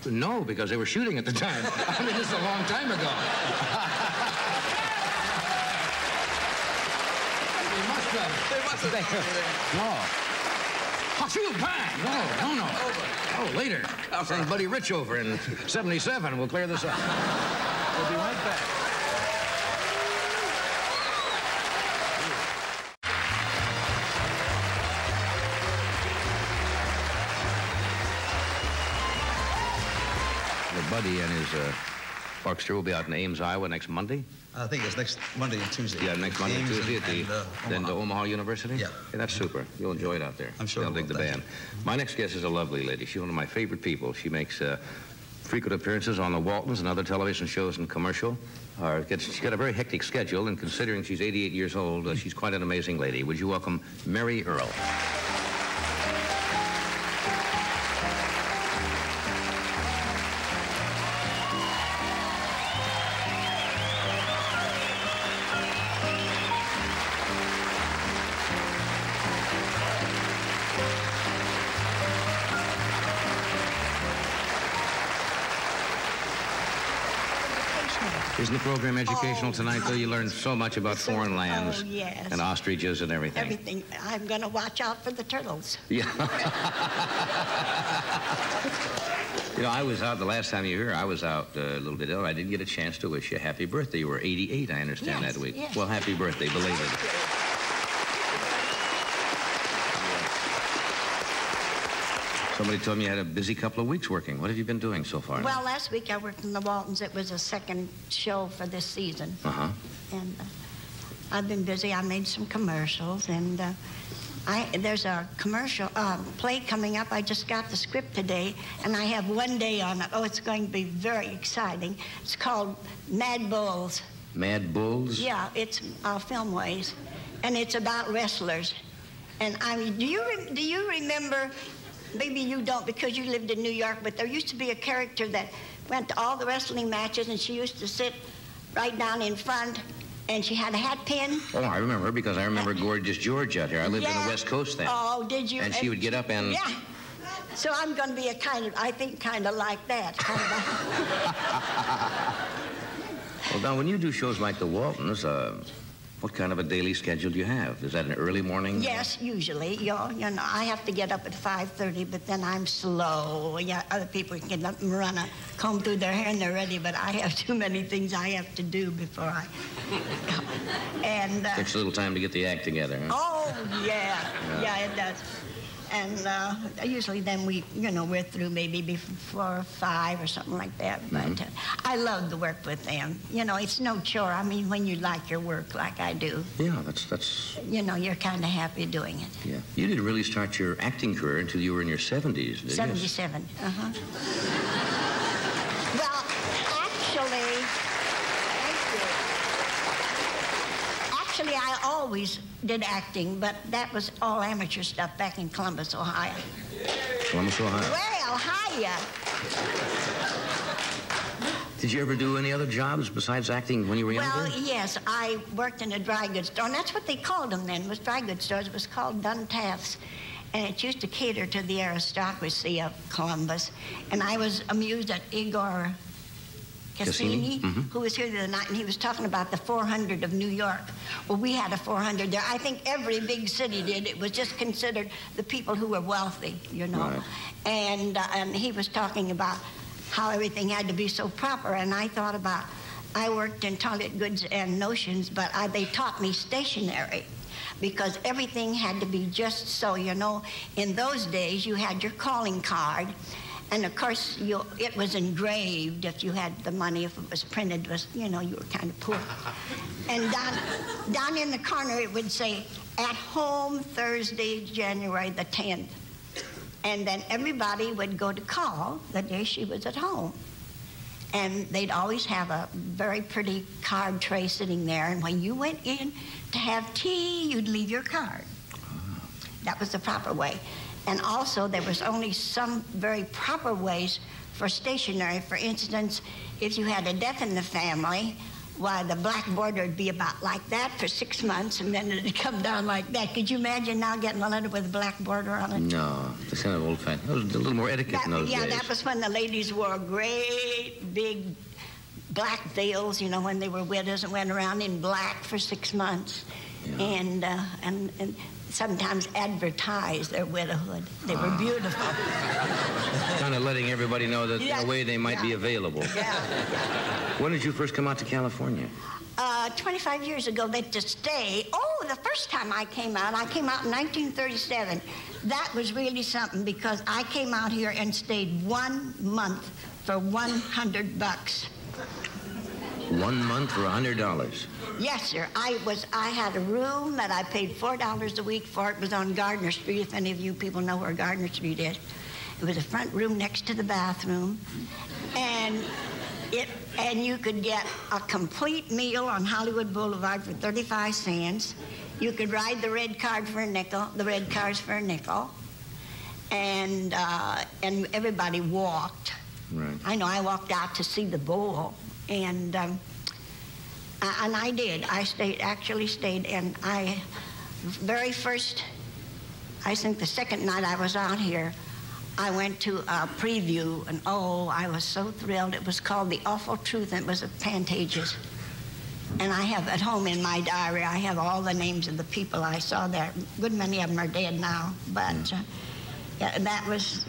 No, because they were shooting at the time. I mean, this is a long time ago. They must have. No. Achoo, bang! No. Oh, later. I'll send Buddy Rich over in 77. We'll clear this up. We'll be right back. Buddy and his orchestra will be out in Ames, Iowa next Monday. I think it's next Monday and Tuesday. Yeah, next Monday and Tuesday at the Omaha University? Yeah. Hey, that's super. You'll enjoy it out there. I'm sure. They'll dig the band. My next guest is a lovely lady. She's one of my favorite people. She makes frequent appearances on the Waltons and other television shows and commercial. She's got a very hectic schedule, and considering she's 88 years old, she's quite an amazing lady. Would you welcome Mary Earl? Isn't the program educational tonight, though? You learned so much about foreign lands and ostriches and everything. Everything. I'm going to watch out for the turtles. Yeah. You know, I was out the last time you were here. I was out a little bit ill. I didn't get a chance to wish you a happy birthday. You were 88, I understand, that week. Yes. Well, happy birthday, belated. Somebody told me you had a busy couple of weeks working. What have you been doing so far? Well, last week I worked in the Waltons. It was a second show for this season. Uh-huh. And I've been busy. I made some commercials, and there's a commercial play coming up. I just got the script today, and I have one day on it. Oh, it's going to be very exciting. It's called Mad Bulls. Mad Bulls? Yeah, it's Filmways, and it's about wrestlers. And I mean, do you remember? Maybe you don't because you lived in New York, but there used to be a character that went to all the wrestling matches, and she used to sit right down in front, and she had a hat pin. Oh, I remember her because I remember Gorgeous George out here. I lived in the West Coast then. Oh, did you? And she would get up and... Yeah. So I'm going to be I think kind of like that. Well, now, when you do shows like the Waltons, what kind of a daily schedule do you have? Is that an early morning? Yes, usually. You know, I have to get up at 5:30, but then I'm slow. Yeah, other people can get up and comb through their hair and they're ready, but I have too many things I have to do before I go. And takes a little time to get the act together, huh? Oh, yeah, it does. And usually then we're through maybe before 5 or something like that. But I love to work with them. You know, it's no chore. I mean, when you like your work like I do. Yeah, that's... You know, you're kind of happy doing it. Yeah. You didn't really start your acting career until you were in your 70s, did you? 77, Well, actually, I always did acting, but that was all amateur stuff back in Columbus, Ohio. Columbus, Ohio. Well, hiya. Did you ever do any other jobs besides acting when you were younger? Well, yes, I worked in a dry goods store, and that's what they called them then, was dry goods stores. It was called Dunn Taft's, and it used to cater to the aristocracy of Columbus. And I was amused at Igor Cassini, who was here the other night, and he was talking about the 400 of New York. Well, we had a 400 there. I think every big city did. It was just considered the people who were wealthy, you know. Right. And he was talking about how everything had to be so proper, and I thought about, I worked in toilet goods and notions, but they taught me stationery. because everything had to be just so, you know. In those days, you had your calling card, and of course, it was engraved if you had the money. If it was printed, you know, you were kind of poor. And down in the corner, it would say, "At home Thursday, January the 10th." And then everybody would go to call the day she was at home. And they'd always have a very pretty card tray sitting there. And when you went in to have tea, you'd leave your card. That was the proper way. And also, there was only some very proper ways for stationery. For instance, if you had a death in the family, why, the black border would be about like that for 6 months, and then it'd come down like that. Could you imagine now getting a letter with a black border on it? No, it's kind of old-fashioned. It was a little more etiquette in those days. Yeah, that was when the ladies wore great big black veils, you know, when they were widows, and went around in black for 6 months. Yeah. And sometimes advertised their widowhood. They were beautiful. Kind of letting everybody know that in a way they might be available. Yeah. When did you first come out to California? 25 years ago, to stay. Oh, the first time I came out in 1937. That was really something, because I came out here and stayed 1 month for $100. 1 month for $100? Yes, sir. I had a room that I paid $4 a week for. It was on Gardner Street, if any of you people know where Gardner Street is. It was a front room next to the bathroom. And you could get a complete meal on Hollywood Boulevard for 35 cents. You could ride the red cars for a nickel. And everybody walked. Right. I know I walked out to see the bowl. And I did. I actually stayed, and I think the second night I was out here, I went to a preview, and oh, I was so thrilled. It was called The Awful Truth, and it was at Pantages. And I have at home in my diary, I have all the names of the people I saw there. A good many of them are dead now, but yeah, that was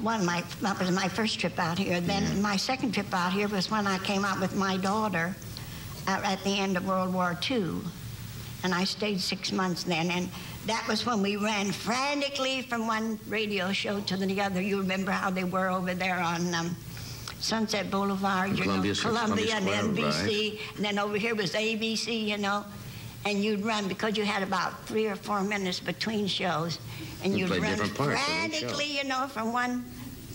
that was my first trip out here. Then my second trip out here was when I came out with my daughter at the end of World War II. And I stayed 6 months then. And that was when we ran frantically from one radio show to the other. You remember how they were over there on Sunset Boulevard, Columbia and NBC. Right. And then over here was ABC, you know. And you'd run, because you had about 3 or 4 minutes between shows. And you'd run frantically, you know, from one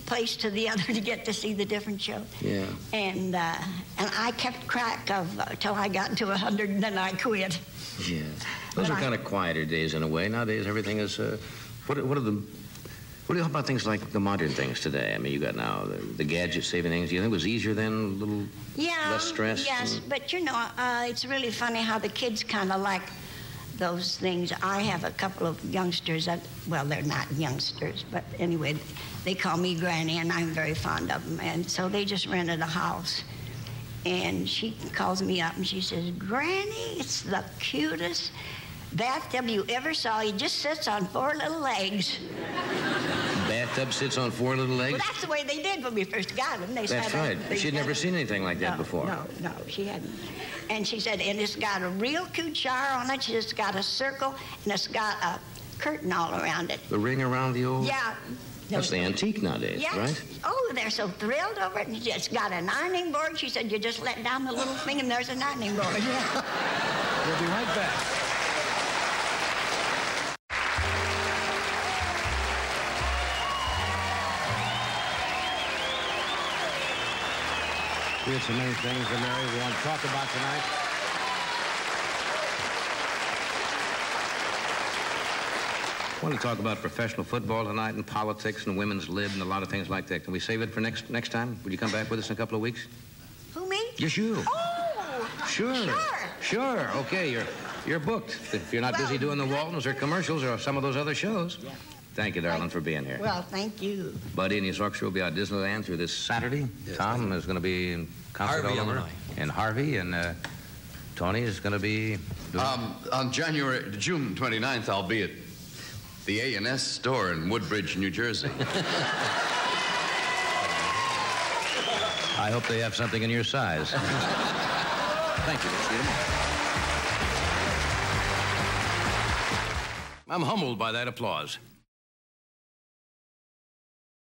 place to the other to get to see the different shows. Yeah. And I kept track of till I got to 100, and then I quit. Yeah. Those are kind of quieter days in a way. Nowadays, everything is. What about things like the modern things today? I mean, you got now the gadgets saving things. Do you think it was easier then, a little less stress? Yes, but you know, it's really funny how the kids kind of like those things. I have a couple of youngsters well, they're not youngsters, but anyway, they call me Granny, and I'm very fond of them. And so they just rented a house. And she calls me up and she says, "Granny, it's the cutest bathtub you ever saw. He just sits on 4 little legs." Bathtub sits on 4 little legs? Well, that's the way they did when we first got them. That's right. She'd never seen anything like that before. No, she hadn't. And she said, and it's got a real cute shower on it. It's got a circle, and it's got a curtain all around it. The ring around the old? Yeah. That's the antique nowadays, right? Oh, they're so thrilled over it. And it's got an ironing board. She said, you just let down the little thing, and there's an ironing board. We'll be right back. We have so many things, Mary, we want to talk about tonight. I want to talk about professional football tonight, and politics, and women's lib, and a lot of things like that. Can we save it for next time? Would you come back with us in a couple of weeks? Who, me? Yes, you. Oh! Sure. Okay, you're booked. If you're not busy doing the Waltons or commercials or some of those other shows. Yeah. Thank you, darling, for being here. Well, thank you. Buddy and his orchestra will be at Disneyland through this Saturday. Yes, Tom is going to be in concert Harvey, all over. Illinois. And Harvey, and Tony is going to be doing... On June 29th, I'll be at the A&S store in Woodbridge, New Jersey. I hope they have something in your size. Thank you. See you tomorrow. I'm humbled by that applause.